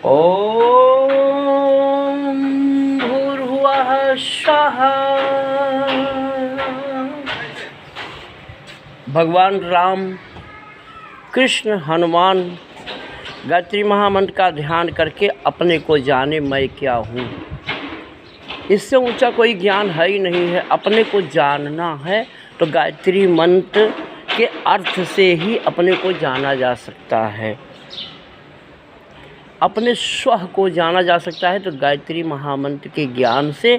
ओम भूर्भुवः स्वः। भगवान राम, कृष्ण, हनुमान गायत्री महामंत्र का ध्यान करके अपने को जाने मैं क्या हूँ। इससे ऊंचा कोई ज्ञान है ही नहीं है। अपने को जानना है तो गायत्री मंत्र के अर्थ से ही अपने को जाना जा सकता है। अपने स्व को जाना जा सकता है तो गायत्री महामंत्र के ज्ञान से।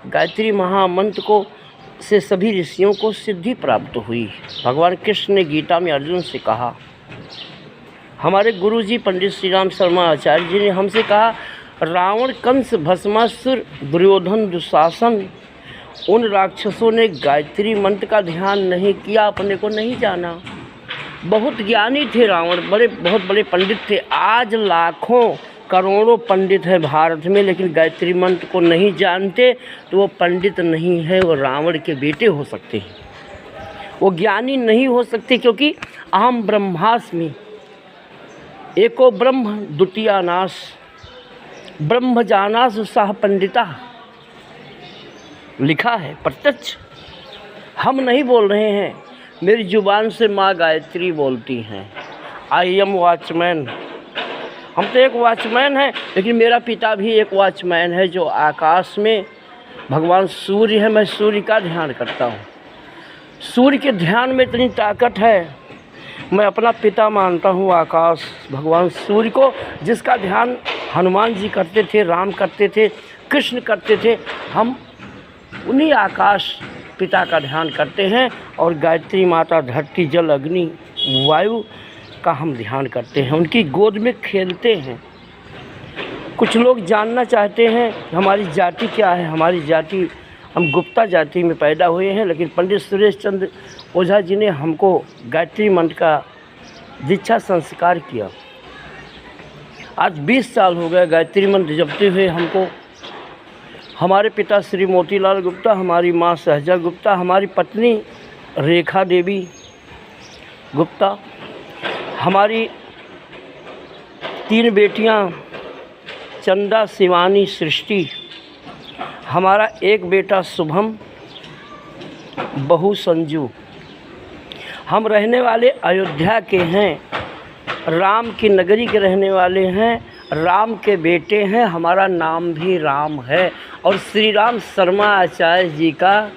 गायत्री महामंत्र को से सभी ऋषियों को सिद्धि प्राप्त हुई। भगवान कृष्ण ने गीता में अर्जुन से कहा, हमारे गुरुजी पंडित श्री राम शर्मा आचार्य जी ने हमसे कहा, रावण, कंस, भस्मासुर, दुर्योधन, दुशासन, उन राक्षसों ने गायत्री मंत्र का ध्यान नहीं किया, अपने को नहीं जाना। बहुत ज्ञानी थे रावण, बहुत बड़े पंडित थे। आज लाखों करोड़ों पंडित हैं भारत में, लेकिन गायत्री मंत्र को नहीं जानते तो वो पंडित नहीं है, वो रावण के बेटे हो सकते हैं, वो ज्ञानी नहीं हो सकते। क्योंकि अहम ब्रह्मास्मि, एको ब्रह्म द्वितीया नाश, ब्रह्म जानास सह पंडिता, लिखा है प्रत्यक्ष। हम नहीं बोल रहे हैं, मेरी जुबान से माँ गायत्री बोलती हैं। I am watchman. हम तो एक वॉचमैन हैं, लेकिन मेरा पिता भी एक वॉचमैन है जो आकाश में भगवान सूर्य है। मैं सूर्य का ध्यान करता हूँ। सूर्य के ध्यान में इतनी ताकत है। मैं अपना पिता मानता हूँ आकाश, भगवान सूर्य को, जिसका ध्यान हनुमान जी करते थे, राम करते थे, कृष्ण करते थे। हम उन्हीं आकाश पिता का ध्यान करते हैं और गायत्री माता, धरती, जल, अग्नि, वायु का हम ध्यान करते हैं, उनकी गोद में खेलते हैं। कुछ लोग जानना चाहते हैं हमारी जाति क्या है। हमारी जाति, हम गुप्ता जाति में पैदा हुए हैं, लेकिन पंडित सुरेश चंद्र ओझा जी ने हमको गायत्री मंत्र का दीक्षा संस्कार किया। आज 20 साल हो गए गायत्री मंत्र जपते हुए हमको। हमारे पिता श्री मोतीलाल गुप्ता, हमारी माँ सहजा गुप्ता, हमारी पत्नी रेखा देवी गुप्ता, हमारी 3 बेटियाँ चंदा, शिवानी, सृष्टि, हमारा एक बेटा शुभम, बहू संजू। हम रहने वाले अयोध्या के हैं, राम की नगरी के रहने वाले हैं, राम के बेटे हैं। हमारा नाम भी राम है और श्री राम शर्मा आचार्य जी का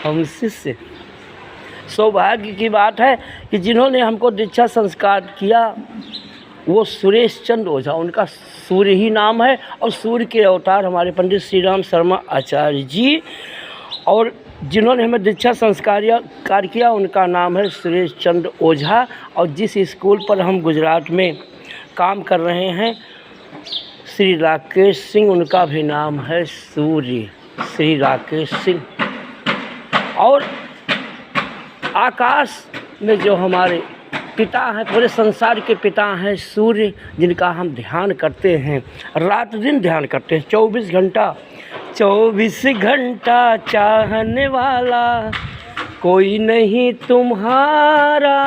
हम शिष्य। सौभाग्य की बात है कि जिन्होंने हमको दीक्षा संस्कार किया वो सुरेश चंद्र ओझा, उनका सूर्य ही नाम है और सूर्य के अवतार हमारे पंडित श्री राम शर्मा आचार्य जी। और जिन्होंने हमें दीक्षा संस्कार किया उनका नाम है सुरेश चंद्र ओझा। और जिस स्कूल पर हम गुजरात में काम कर रहे हैं, श्री राकेश सिंह, उनका भी नाम है सूर्य, श्री राकेश सिंह। और आकाश में जो हमारे पिता हैं, पूरे संसार के पिता हैं सूर्य, जिनका हम ध्यान करते हैं, रात दिन ध्यान करते हैं। 24 घंटा चाहने वाला कोई नहीं तुम्हारा,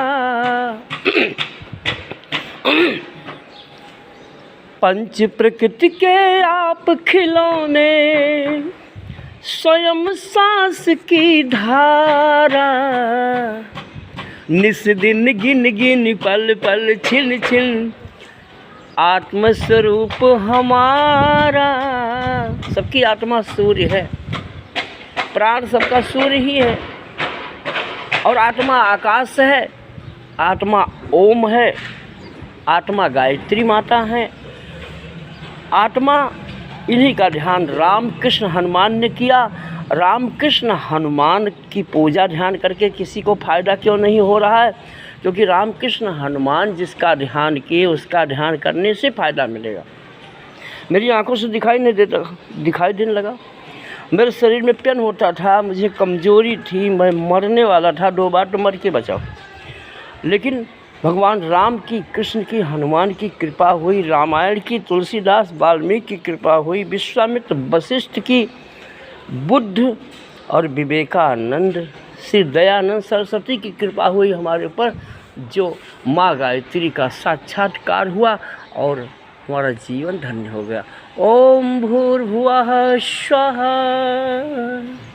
पंच प्रकृति के आप खिलौने, स्वयं सांस की धारा, निस दिन गिन गिन पल पल छिन छिन आत्मस्वरूप हमारा। सबकी आत्मा सूर्य है, प्राण सबका सूर्य ही है। और आत्मा आकाश है, आत्मा ओम है, आत्मा गायत्री माता है। आत्मा, इन्हीं का ध्यान राम, कृष्ण, हनुमान ने किया। राम, कृष्ण, हनुमान की पूजा ध्यान करके किसी को फ़ायदा क्यों नहीं हो रहा है? क्योंकि राम, कृष्ण, हनुमान जिसका ध्यान किए उसका ध्यान करने से फ़ायदा मिलेगा। मेरी आंखों से दिखाई देने लगा। मेरे शरीर में पेन होता था, मुझे कमज़ोरी थी, मैं मरने वाला था, 2 बार तो मर के बचा। लेकिन भगवान राम की, कृष्ण की, हनुमान की कृपा हुई, रामायण की, तुलसीदास, वाल्मीकि की कृपा हुई, विश्वामित्र, वशिष्ठ की, बुद्ध और विवेकानंद, श्री दयानंद सरस्वती की कृपा हुई हमारे ऊपर, जो माँ गायत्री का साक्षात्कार हुआ। और हमारा जीवन धन्य हो गया। ओम भूर्भुवः स्वः।